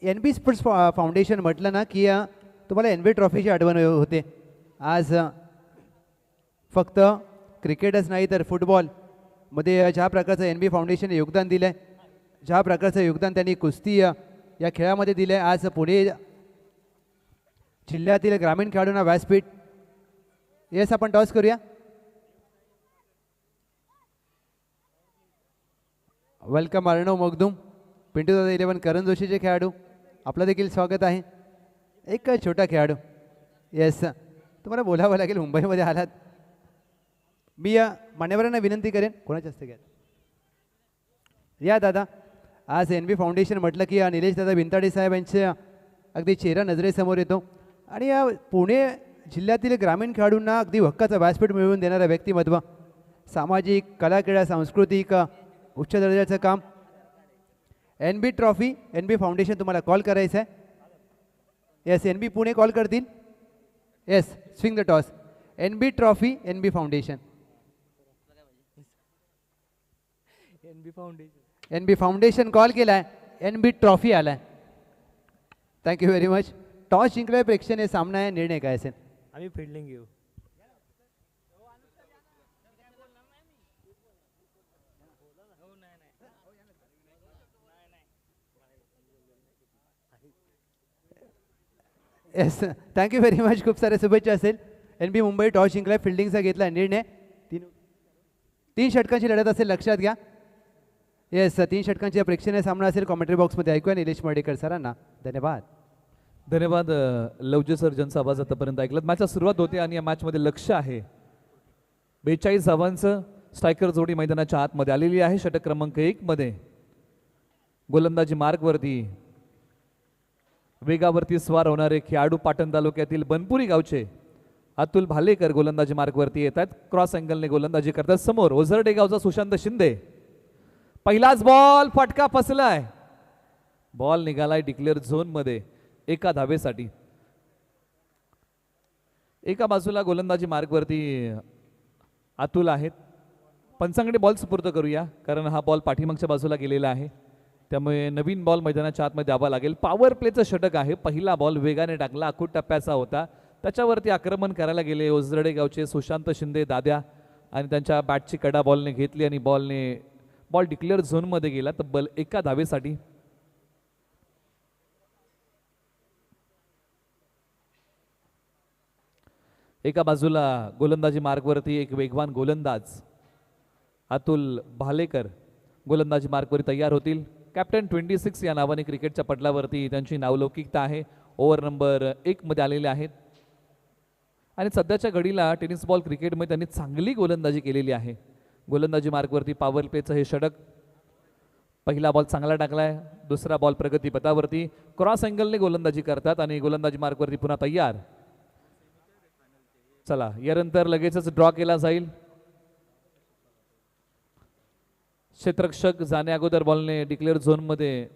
NB sports foundation म्हटलं ना की तुम्हाला NB ट्रॉफीची आठवण होते. आज फक्त क्रिकेटच नाही तर फुटबॉलमध्ये ज्या प्रकारचं NB फाउंडेशनने योगदान दिलं आहे, ज्या प्रकारचं योगदान त्यांनी कुस्ती या खेळामध्ये दिलं आहे, आज पुणे जिल्ह्यातील ग्रामीण खेळाडूंना व्यासपीठ. येस, आपण टॉस करूया. वेलकम अर्णव मगदूम, पिंटू दादा 11 करण जोशीचे खेळाडू, आपलं देखील स्वागत आहे. एक छोटा खेळाडू. येस, तुम्हाला बोलावं लागेल, मुंबईमध्ये आलात. मी मान्यवरांना विनंती करेन, कोणाच्या हस्ते घ्या या दादा. आज NB फाउंडेशन म्हटलं की निलेश दादा भिंताडे साहेब यांचे अगदी चेहरा नजरेसमोर येतो. आणि या पुणे जिल्ह्यातील ग्रामीण खेळाडूंना अगदी हक्काचं व्यासपीठ मिळवून देणारं व्यक्तिमत्व. सामाजिक, कला, क्रीडा, सांस्कृतिक उच्च दर्जाचं काम. NB ट्रॉफी NB फाउंडेशन तुम्हाला कॉल करायचं आहे. येस, NB पुणे कॉल करतील. Yes, swing the toss. NB trophy NB foundation. NB foundation call केलाय, NB ट्रॉफी आलाय. Thank you very much. टॉस जिंकलाय, प्रेक्षणीय सामना आहे. निर्णय काय असेल? आम्ही फिल्डिंग घेऊ. Yes, thank you very much. खूप साऱ्या शुभेच्छा असेल. NB मुंबई टॉस जिंकलाय, फिल्डिंगचा घेतला निर्णय. 3 षटकांची लढत असेल, लक्षात घ्या. येस, 3 षटकांची प्रेक्षणीय सामना असेल. कॉमेंट्री बॉक्समध्ये ऐकूया निलेश मर्डेकर सरांना. धन्यवाद. धन्यवाद लवजे सर, ज्यांचा आवाज आतापर्यंत ऐकलात. मॅचला सुरुवात होते आणि या मॅचमध्ये लक्ष आहे 42 धावांचं. स्ट्रायकर जोडी मैदानाच्या आतमध्ये आलेली आहे. षटक क्रमांक 1 मध्ये गोलंदाजी मार्गवरती वेगावरती स्वार होणारे खेळाडू पाटण तालुक्यातील बनपुरी गावचे अतुल भालेकर गोलंदाजी मार्गवरती येत आहेत. क्रॉस अँगलने गोलंदाजी करतात. समोर ओझरडे गावचा सुशांत शिंदे. पहिलाच बॉल फटका फसलाय. बॉल निघालाय डिक्लेअर झोन मध्ये 1 धावेसाठी. एका बाजूला गोलंदाजी मार्गवरती अतुल आहेत. पंचांकडे बॉल सुपूर्द करूया, कारण हा बॉल पाठीमागच्या बाजूला गेलेला आहे. त्यामुळे नवीन बॉल मैदानाच्या आतमध्ये द्यावा लागेल. पॉवर प्लेचं षटक आहे. पहिला बॉल वेगाने टाकला, आखूड टप्प्याचा होता. त्याच्यावरती आक्रमण करायला गेले ओझरडे गावचे सुशांत शिंदे दाद्या आणि त्यांच्या बॅटची कडा बॉलने घेतली आणि बॉल डिक्लेअर झोनमध्ये गेला. तब्बल 1 धावेसाठी. एका बाजूला गोलंदाजी मार्गवरती एक वेगवान गोलंदाज अतुल भालेकर गोलंदाजी मार्गवरती तयार होतील. कॅप्टन 26 या नावाने क्रिकेटच्या पटलावरती त्यांची नावलौकिकता आहे. ओव्हर नंबर 1 मध्ये आलेले आहेत आणि सध्याच्या घडीला टेनिस बॉल क्रिकेटमध्ये त्यांनी चांगली गोलंदाजी केलेली आहे. गोलंदाजी मार्कवरती पॉवर प्लेचं हे षटक. पहिला बॉल चांगला टाकलाय, दुसरा बॉल प्रगतीपथावरती क्रॉस अँगलने गोलंदाजी करतात आणि गोलंदाजी मार्कवरती पुन्हा तयार. चला यानंतर लगेचच ड्रॉ केला जाईल. क्षेत्ररक्षक जाण्या अगोदर बॉलने डिक्लेअर झोनमध्ये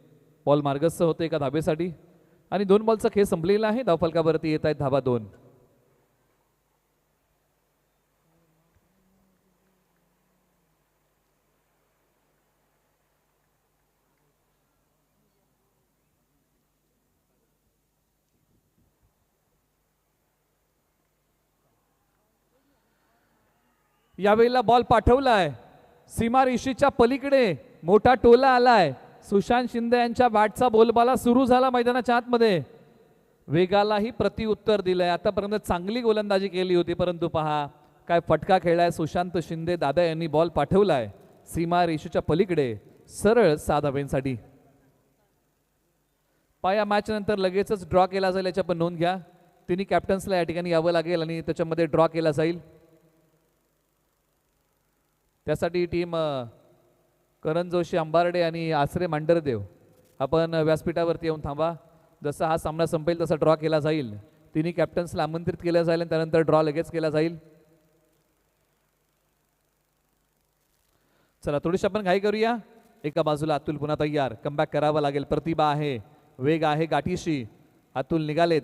बॉल मार्गस्थ होते एका धाबेसाठी आणि 2 बॉलचा खेळ संपलेला आहे. धावफलकावरती येत आहेत धाबा 2. यावेळेला बॉल पाठवलाय सीमारेषेच्या पलीकडे, मोठा टोला आलाय. सुशांत शिंदे यांच्या बॅटचा बोलबाला सुरू झाला मैदानाच्या आतमध्ये. वेगालाही प्रतिउत्तर दिलंय. आतापर्यंत चांगली गोलंदाजी केली होती, परंतु पहा काय फटका खेळलाय सुशांत शिंदे दादा यांनी. बॉल पाठवलाय सीमारेषेच्या पलीकडे सरळ 6 धाब्यांसाठी. या मॅच नंतर लगेचच ड्रॉ केला जाईल याची आपण नोंद घ्या. तिन्ही कॅप्टन्सला या ठिकाणी यावं लागेल आणि त्याच्यामध्ये ड्रॉ केला जाईल. त्यासाठी टीम करण जोशी अंबारडे आणि आसरे मांडरदेव आपण व्यासपीठावरती येऊन थांबा. जसा हा सामना संपेल तसा ड्रॉ केला जाईल. तिन्ही कॅप्टन्सला आमंत्रित केलं जाईल आणि त्यानंतर ड्रॉ लगेच केला जाईल. चला थोडीशी आपण घाई करूया. एका बाजूला अतुल पुन्हा तयार, कमबॅक करावा लागेल. प्रतिभा आहे, वेग आहे गाठीशी. अतुल निघालेत.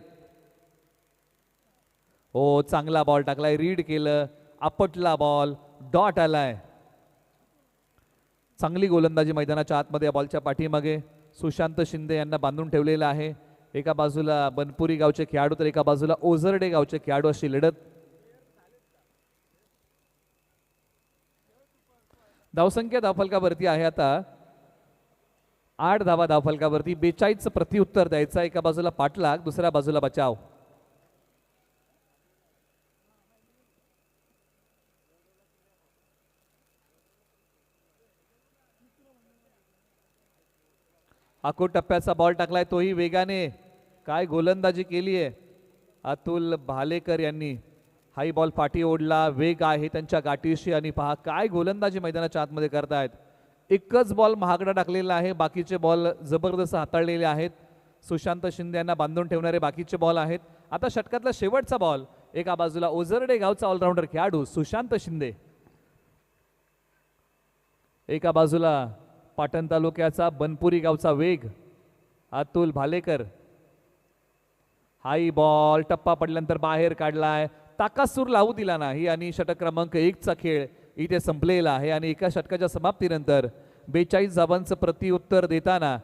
हो चांगला बॉल टाकलाय, रीड केलं, आपटला बॉल, डॉट आलाय. चांगली गोलंदाजी मैदानाच्या आतमध्ये या बॉलच्या पाठीमागे सुशांत शिंदे यांना बांधून ठेवलेलं आहे. एका बाजूला बनपुरी गावचे खेळाडू तर एका बाजूला ओझरडे गावचे खेळाडू अशी लढत. धावसंख्या धावफलकावरती आहे आता 8 धावा धावफलकावरती. 42 प्रतिउत्तर द्यायचा. एका बाजूला पाठलाग, दुसऱ्या बाजूला बचाव. आखूड टप्प्याचा बॉल टाकलाय, तोही वेगाने. काय गोलंदाजी केली आहे अतुल भालेकर यांनी. हाई बॉल पाठी ओढला, वेग आहे त्यांच्या गाठीशी आणि पहा काय गोलंदाजी मैदानाच्या आतमध्ये करतायत. एकच बॉल महागडा टाकलेला आहे, बाकीचे बॉल जबरदस्त हाताळलेले आहेत. सुशांत शिंदे यांना बांधून ठेवणारे बाकीचे बॉल आहेत. आता षटकातला शेवटचा बॉल. एका बाजूला ओझरडे गावचा ऑलराऊंडर खेळाडू सुशांत शिंदे, एका बाजूला पाटण तालुक्याचा बनपुरी गावचा वेग अतुल भालेकर. हाई बॉल टप्पा पडल्यानंतर बाहेर काढलाय, ताकासूर लावू दिला नाही आणि षटक क्रमांक 1 चा खेळ इथे संपलेला आहे. आणि एका षटकाच्या समाप्तीनंतर 42 धावांचं प्रतिउत्तर देताना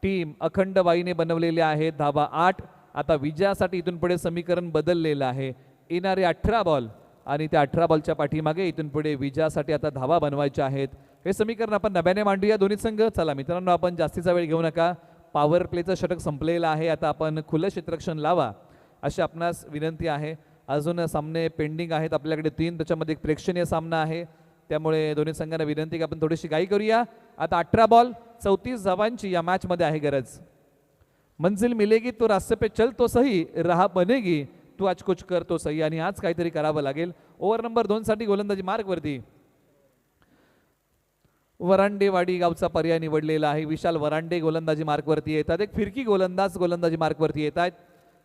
टीम अखंड वाईने बनवलेले आहेत धावा 8. आता विजयासाठी इथून पुढे समीकरण बदललेलं आहे. येणारे 18 बॉल आणि त्या 18 बॉलच्या पाठीमागे इथून पुढे विजयासाठी आता धावा बनवायच्या आहेत. हे समीकरण आपण नव्याने मांडूया दोन्ही संघ. चला मित्रांनो, आपण जास्तीचा वेळ घेऊ नका. पॉवर प्लेचं षटक संपलेलं आहे. आता आपण खुलं क्षेत्ररक्षण लावा अशी आपणास विनंती आहे. अजून सामने पेंडिंग आहेत आपल्याकडे 3, त्याच्यामध्ये एक प्रेक्षणीय सामना आहे. त्यामुळे दोन्ही संघांना विनंती की आपण थोडीशी घाई करूया. आता 18 बॉल 34 धावांची या मॅचमध्ये आहे गरज. मंजिल मिलेगी तो रास्ते पे चल तो सही, राह बनेगी तू आज कुछ कर तो सही. आणि आज काहीतरी करावं लागेल. ओव्हर नंबर 2 साठी गोलंदाजी मार्गवरती वरांडेवाडी गावचा पर्याय निवडलेला आहे. विशाल वरांडे गोलंदाजी मार्कवरती येतात. एक फिरकी गोलंदाज गोलंदाजी मार्कवरती येत आहेत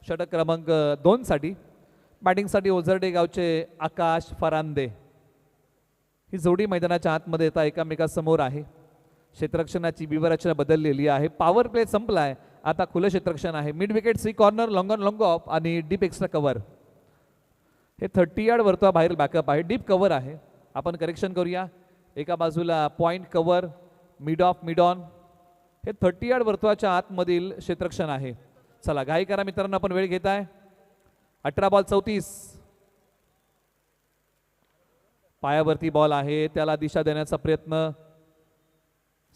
षटक क्रमांक 2 साठी. बॅटिंगसाठी ओझरडे गावचे आकाश फरांदे. ही जोडी मैदानाच्या आतमध्ये येता एकामेकासमोर आहे. क्षेत्ररक्षणाची व्यूहरचना बदललेली आहे. पॉवर प्ले संपलाय. आता खुलं क्षेत्ररक्षण आहे. मिड विकेट, सी corner, long on long off आणि डीप एक्स्ट्रा कव्हर. हे 30 यार्ड वर्तुळा बाहेर बॅकअप आहे. डीप कव्हर आहे. आपण करेक्शन करूया. एका बाजूला point cover, mid of, mid on. हे 30 यार्ड वर्तुळाच्या आतमधील क्षेत्ररक्षण आहे. चला घाई करा मित्रांनो, आपण वेळ घेत आहे. 18 बॉल 34. पायावरती बॉल आहे, त्याला दिशा देण्याचा प्रयत्न.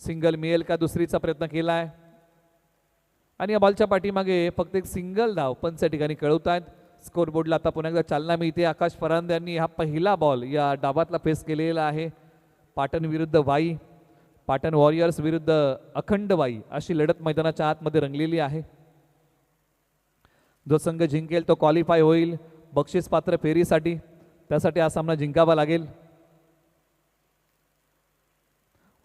सिंगल मिळेल का दुसरीचा प्रयत्न केलाय आणि या बॉलच्या पाठीमागे फक्त एक सिंगल धाव पंच या ठिकाणी कळवत आहेत. स्कोरबोर्डला आता पुन्हा एकदा चालना मिळते. आकाश फरांदे यांनी हा पहिला बॉल या डावातला फेस केलेला आहे. पाटण विरुद्ध वाई. पाटण वॉरियर्स विरुद्ध अखंडबाई अशी लढत मैदानाच्या आतमध्ये रंगलेली आहे. जो संघ जिंकेल तो क्वालिफाय होईल बक्षीस पात्र फेरीसाठी. त्यासाठी हा सामना जिंकावा लागेल.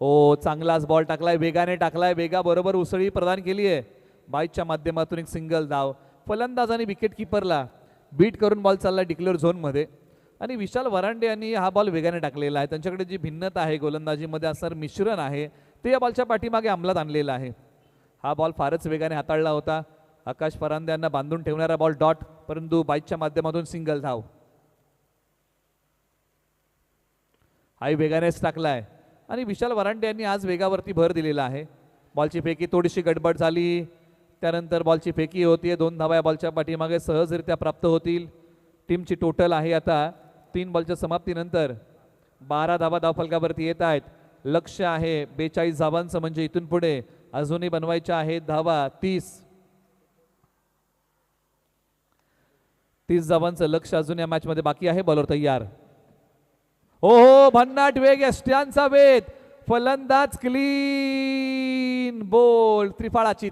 ओ चांगलाच बॉल टाकलाय, वेगाने टाकलाय, वेगा बरोबर उसळी प्रदान केली आहे. बाईच्या माध्यमातून एक सिंगल धाव. फलंदाज आणि विकेट किपरला बीट करून बॉल चालला डिक्लेअर झोनमध्ये. आणि विशाल वरांडे यांनी हा बॉल वेगाने टाकलेला आहे. त्यांच्याकडे जी भिन्नता आहे गोलंदाजीमध्ये असणारं मिश्रण आहे ते या बॉलच्या पाठीमागे अंमलात आणलेलं आहे. हा बॉल फारच वेगाने हाताळला होता. आकाश फरांदे यांना बांधून ठेवणारा बॉल डॉट, परंतु बाईच्या माध्यमातून सिंगल धाव. हाही वेगानेच टाकलाय आणि विशाल वरांडे यांनी आज वेगावरती भर दिलेला आहे. बॉलची फेकी थोडीशी गडबड झाली, त्यानंतर बॉलची फेकी होतीये. 2 धावा या बॉलच्या पाठीमागे सहजरित्या प्राप्त होतील. टीमची टोटल आहे आता 3 बॉलच्या समाप्तीनंतर 12 धावा धावफलकावरती येत आहेत. लक्ष आहे 42 धावांचं, म्हणजे इथून पुढे अजूनही बनवायच्या आहेत धावा 30 धावांचं लक्ष अजून या मॅच मध्ये बाकी आहे. बॉलर तयार. हो भन्नाट वेग, यष्ट्यांचा वेध, फलंदाज क्लीन बोल, त्रिफळाचीत.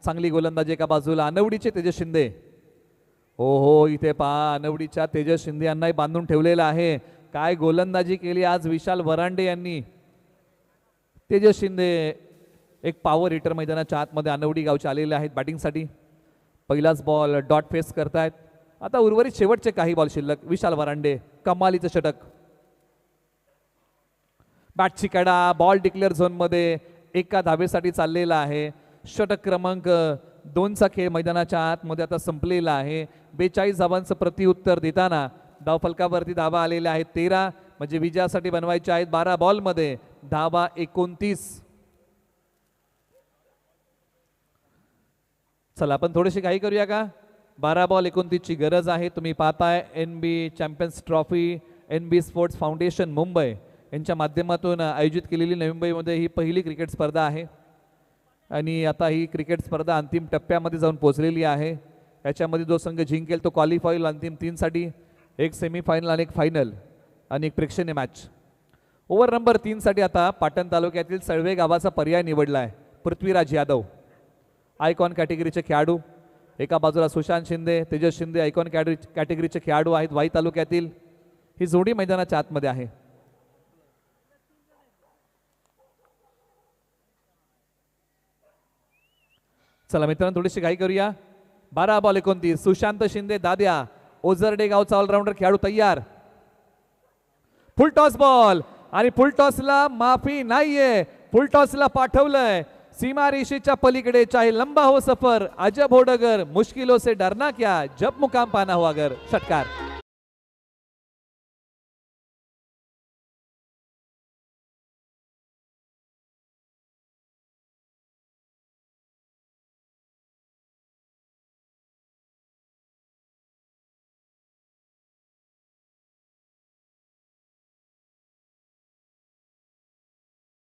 चांगली गोलंदाजी एका बाजूला अनवडीचे तेजस शिंदे. हो हो इथे पहा अनवडीच्या तेजस शिंदे यांनाही बांधून ठेवलेलं आहे. काय गोलंदाजी केली आज विशाल वरांडे यांनी. तेजस शिंदे एक पॉवर हिटर मैदानाच्या आतमध्ये अनवडी गावचे आलेले आहेत बॅटिंगसाठी. पहिलाच बॉल डॉट फेस करतायत. आता उर्वरित शेवटचे काही बॉल शिल्लक. विशाल वरांडे कमालीचं षटक. बॅटची कडा, बॉल डिक्लेअर झोनमध्ये एका धावेसाठी चाललेला आहे. षटक क्रमांक 2चा खेळ मैदानाच्या आतमध्ये आता संपलेला आहे. 42 धावांचं प्रतिउत्तर देताना धावफलकावरती धावा आलेल्या आहेत 13, म्हणजे विजयासाठी बनवायचे आहेत 12 बॉलमध्ये धावा 29. चला आपण थोडीशी घाई करूया का. 12 बॉल 29 ची गरज आहे. तुम्ही पाहताय NB champions trophy, NB sports foundation Mumbai यांच्या माध्यमातून आयोजित केलेली नवी मुंबईमध्ये ही पहिली क्रिकेट स्पर्धा आहे. आणि आता ही क्रिकेट स्पर्धा अंतिम टप्प्यामध्ये जाऊन पोहोचलेली आहे. याच्यामध्ये जो संघ जिंकेल तो क्वालिफाय होईल अंतिम 3 साठी. एक सेमीफायनल आणि एक फायनल आणि एक प्रेक्षणीय मॅच. ओव्हर नंबर 3 साठी आता पाटण तालुक्यातील सळवे गावाचा पर्याय निवडला आहे. पृथ्वीराज यादव आयकॉन कॅटेगरीचे खेळाडू. एका बाजूला सुशांत शिंदे, तेजस शिंदे आयकॉन कॅटेगरीचे खेळाडू आहेत वाई तालुक्यातील. ही जोडी मैदानाच्या आतमध्ये आहे. चला मित्रांनो थोडीशी घाई करूया. 12 बॉल 29. सुशांत शिंदे दाद्या ओझरडे गावचा ऑलराऊंडर खेळाडू तयार. फुल टॉस बॉल आणि फुल टॉसला माफी नाहीये. फुल टॉसला पाठवलंय सीमा रेषेच्या पलीकडे. चाहे लंबा हो सफर अजब हो डगर, मुश्किलों से डरना क्या जब मुकाम पाना हो अगर. षटकार.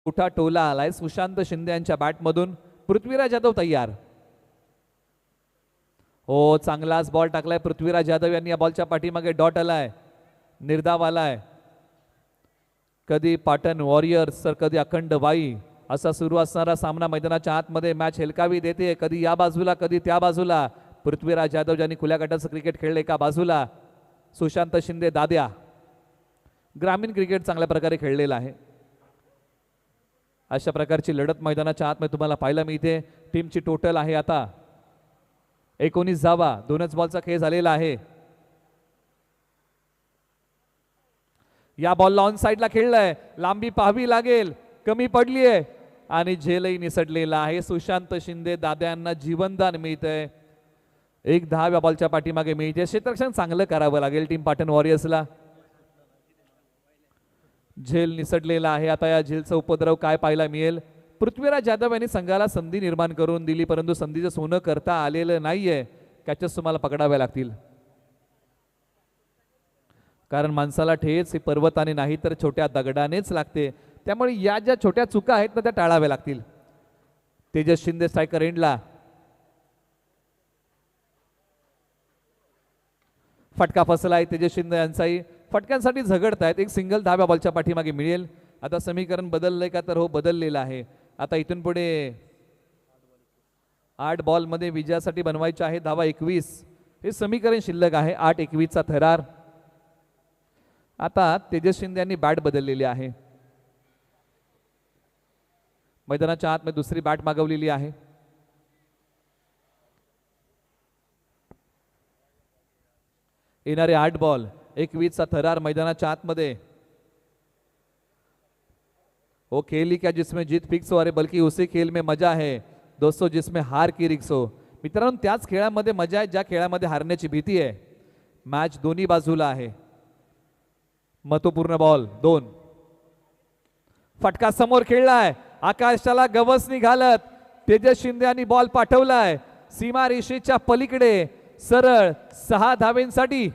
मोठा टोला आलाय सुशांत शिंदे यांच्या बॅटमधून. पृथ्वीराज यादव तयार. हो चांगलाच बॉल टाकलाय पृथ्वीराज यादव यांनी. या बॉलच्या पाठीमागे डॉट आलाय, निर्धाव आलाय. कधी पाटण वॉरियर्स तर कधी अखंडबाई असा सुरू असणारा सामना मैदानाच्या आतमध्ये मॅच हेलकावी देते. कधी या बाजूला कधी त्या बाजूला. पृथ्वीराज यादव ज्यांनी खुल्या गटाचं क्रिकेट खेळलं एका बाजूला, सुशांत शिंदे दाद्या ग्रामीण क्रिकेट चांगल्या प्रकारे खेळलेलं आहे. अशा प्रकारची लढत मैदानाच्या आतमध्ये तुम्हाला पाहायला मिळते. टीमची टोटल आहे आता 19 धावा, 2च बॉलचा खेळ झालेला आहे. या बॉलला ऑन साईडला खेळलाय, लांबी पाहावी लागेल, कमी पडली आहे आणि झेलही निसटलेला आहे. सुशांत शिंदे दाद्यांना जीवनदान मिळतंय. 1 धाव या बॉलच्या पाठीमागे मिळते. क्षेत्ररक्षण चांगलं करावं लागेल टीम पाटण वॉरियर्सला. झेल निसटलेला आहे. आता या झेलचा उपद्रव काय पाहायला मिळेल. पृथ्वीराज जाधव यांनी संघाला संधी निर्माण करून दिली, परंतु संधीचं सोनं करता आलेलं नाहीये. कॅचेस तुम्हाला पकडाव्या लागतील, कारण माणसाला ठेच ही पर्वताने नाही तर छोट्या दगडानेच लागते. त्यामुळे या ज्या छोट्या चुका आहेत ना त्या टाळाव्या लागतील. तेजस शिंदे स्ट्रायकर एंडला. फटका फसलाय तेजस शिंदे यांचाही. फटक्यांसाठी झगडतायत. एक सिंगल धाव्या बॉलच्या पाठीमागे मिळेल. आता समीकरण बदललंय का, तर हो बदललेलं आहे. आता इथून पुढे 8 बॉलमध्ये विजयासाठी बनवायचे आहे धावा 21. हे समीकरण शिल्लक आहे. 8-21चा थरार. आता तेजस शिंदे यांनी बॅट बदललेली आहे. मैदानाच्या आतमध्ये दुसरी बॅट मागवलेली आहे. येणारे 8 बॉल 21चा थरार मैदानाच्या आतमध्ये. वो खेल ही क्या जिसमें जीत फिक्स हो, अरे बल्कि उसी खेल में मजा है दोस्तों जिसमें हार की रिक्स हो. मित्रांनो, त्याच खेळामध्ये मजा आहे ज्या खेळामध्ये हारण्याची भीती आहे. मॅच दोन्ही बाजूला आहे. महत्वपूर्ण बॉल 2. फटका समोर खेळलाय. आकाशाला गवसणी घालत तेजस शिंदे यांनी बॉल पाठवलाय सीमा रेषेच्या पलीकडे. सरळ 6 धावेंसाठी.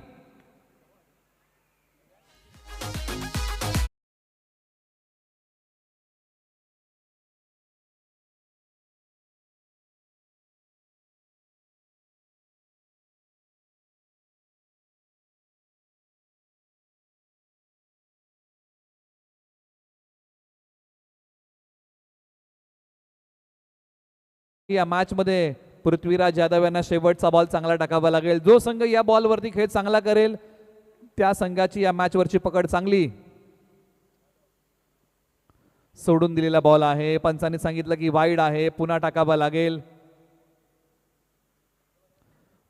या मॅच मध्ये पृथ्वीराज यादव यांना शेवटचा बॉल चांगला टाकावा लागेल. जो संघ या बॉलवरती खेळ चांगला करेल त्या संघाची या मॅच वरची पकड चांगली. सोडून दिलेला बॉल आहे. पंचांनी सांगितलं की वाईड आहे, पुन्हा टाकावा लागेल.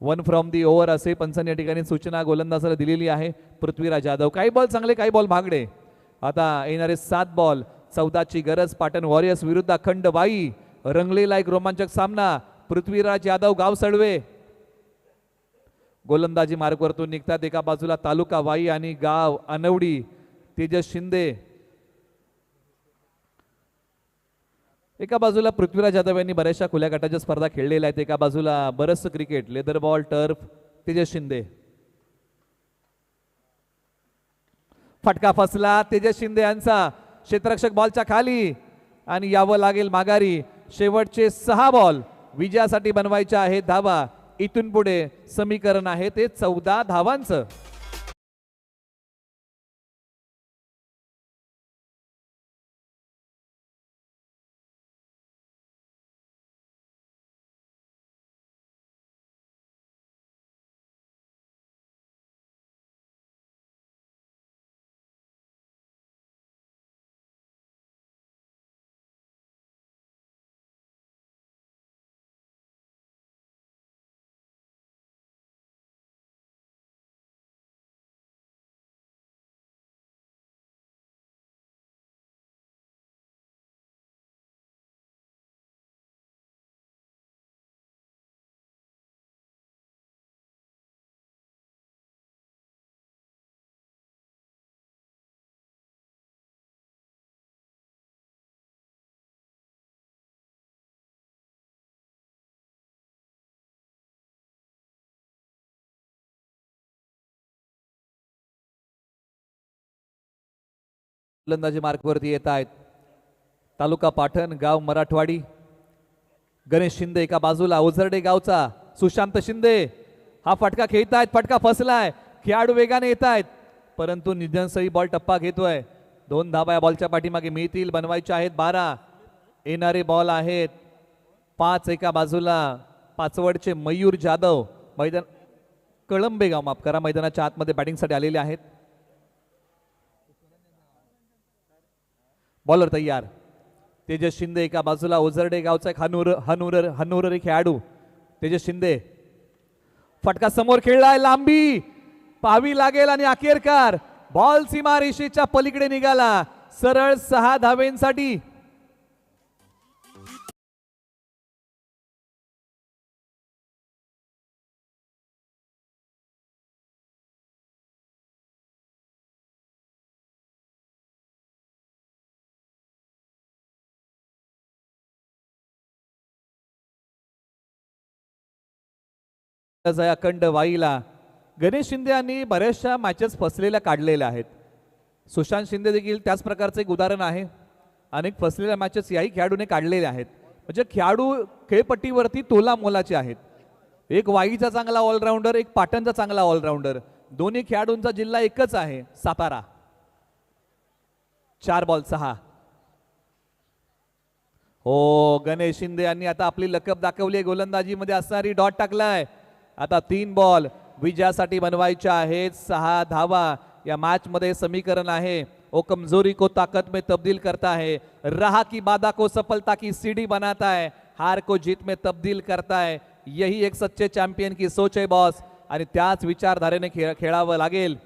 1 फ्रॉम दी ओव्हर असे पंचांनी या ठिकाणी सूचना गोलंदाजाला दिलेली आहे. पृथ्वीराज यादव. काही बॉल चांगले, काही बॉल भागडे. आता येणारे 7 बॉल 14ची गरज पाटण वॉरियर्स विरुद्ध अखंड वाई. रंगलेला एक रोमांचक सामना. पृथ्वीराज यादव गाव सडवे गोलंदाजी मार्गवरतून निघतात. एका बाजूला तालुका वाई आणि गाव अनवडी. तेजस शिंदे एका बाजूला. पृथ्वीराज यादव यांनी बऱ्याचशा खुल्या गटाच्या स्पर्धा खेळलेल्या आहेत. एका बाजूला बरंच cricket, leather ball, turf. Tejas Shinde. फटका फसला तेजस शिंदे यांचा. क्षेत्ररक्षक बॉलच्या खाली आणि यावं लागेल माघारी. शेवटचे 6 बॉल विजयासाठी बनवायचे आहेत धावा. इथून पुढे समीकरण आहे ते 14 धावांचं. गोलंदाजी मार्कवरती येत आहेत. तालुका पाटण, गाव मराठवाडी. गणेश शिंदे एका बाजूला. ओझरडे गावचा सुशांत शिंदे. हा फटका खेळतायत. फटका फसलाय. खेळाडू वेगाने येत आहेत, परंतु निधनसही बॉल टप्पा घेतोय. 2 धावा या बॉलच्या पाठीमागे मिळतील. बनवायचे आहेत 12. येणारे बॉल आहेत 5. एका बाजूला पाचवडचे मयूर जाधव. मैदान कळंबे गाव, माफ करा, मैदानाच्या आतमध्ये बॅटिंगसाठी आलेले आहेत. बॉलर तयार. तेजस शिंदे एका बाजूला. ओझरडे गावचा एक हनुर खेळाडू तेजस शिंदे. फटका समोर खेळलाय, लांबी पाहावी लागेल आणि अखेरकार बॉल सीमारेषेच्या पलीकडे निघाला. सरळ 6 धावेंसाठी. अखंड वाईला गणेश शिंदे यांनी बऱ्याचशा मॅचेस फसलेल्या काढलेल्या आहेत. सुशांत शिंदे देखील त्याच प्रकारचे एक उदाहरण आहे. अनेक फसलेल्या मॅचेस याही खेळाडूने काढलेल्या आहेत. म्हणजे खेळाडू खेळपट्टीवरती तोला मोलाचे आहेत. एक वाईचा चांगला ऑलराऊंडर, एक पाटणचा चांगला ऑलराऊंडर. दोन्ही खेळाडूंचा जिल्हा एकच आहे, सातारा. 4 बॉल 6. हो, गणेश शिंदे यांनी आता आपली लकब दाखवली. गोलंदाजीमध्ये असणारी डॉट टाकलाय. आता 3 बॉल विजयासाठी बनवायच्या आहेत. 6 धावा. या मॅच मध्ये समीकरण आहे, ओ कमजोरी को ताकत में तब्दील करता है, रहा की बाधा को सफलता की सीढ़ी बनाता है, हार को जीत में तब्दील करता है. यही एक सच्चे चॅम्पियन की सोच है बॉस. आणि त्याच विचारधारेने खेळावं लागेल.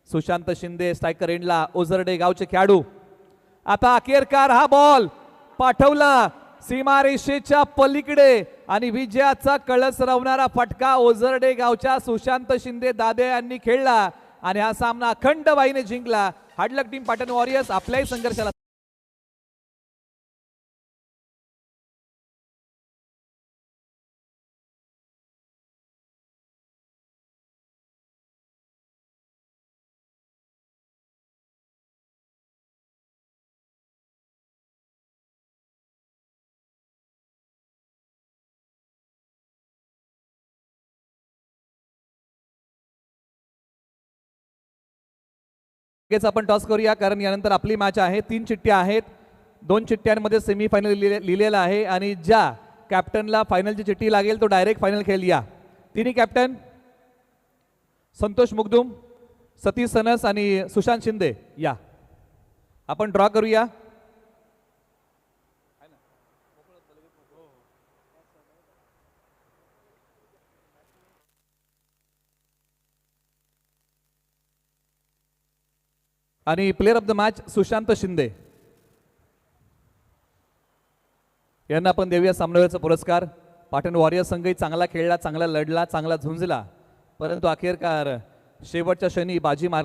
सुशांत शिंदे स्ट्रायकर एंडला. ओझरडे गावचे खेळाडू. आता अखेरकार हा बॉल पाठवला सीमारेषेच्या पलीकडे आणि विजयाचा कळस रवणारा फटका ओझरडे गावच्या सुशांत शिंदे दादे यांनी खेळला आणि हा सामना अखंड वाईने जिंकला. हार्डलक टीम पाटण वॉरियर्स आपल्याही संघर्षाला आपण टॉस करूया, कारण यानंतर आपली मॅच आहे. 3 चिठ्ठ्या आहेत. 2 चिठ्ठ्यांमध्ये सेमीफायनल लिहिलेलं आहे आणि ज्या कॅप्टनला फायनलची चिठ्ठी लागेल तो डायरेक्ट फायनल खेळ या. तिन्ही कॅप्टन संतोष मुगदुम, सतीश सनस आणि सुशांत शिंदे या. आपण ड्रॉ करूया. आणि player of the match Sushant Shinde यांना आपण देऊया सामनावीरचा पुरस्कार. पाटण वॉरियर्स संघही चांगला खेळला, चांगला लढला, चांगला झुंजला, परंतु अखेरकार शेवटच्या क्षणी बाजी मारली.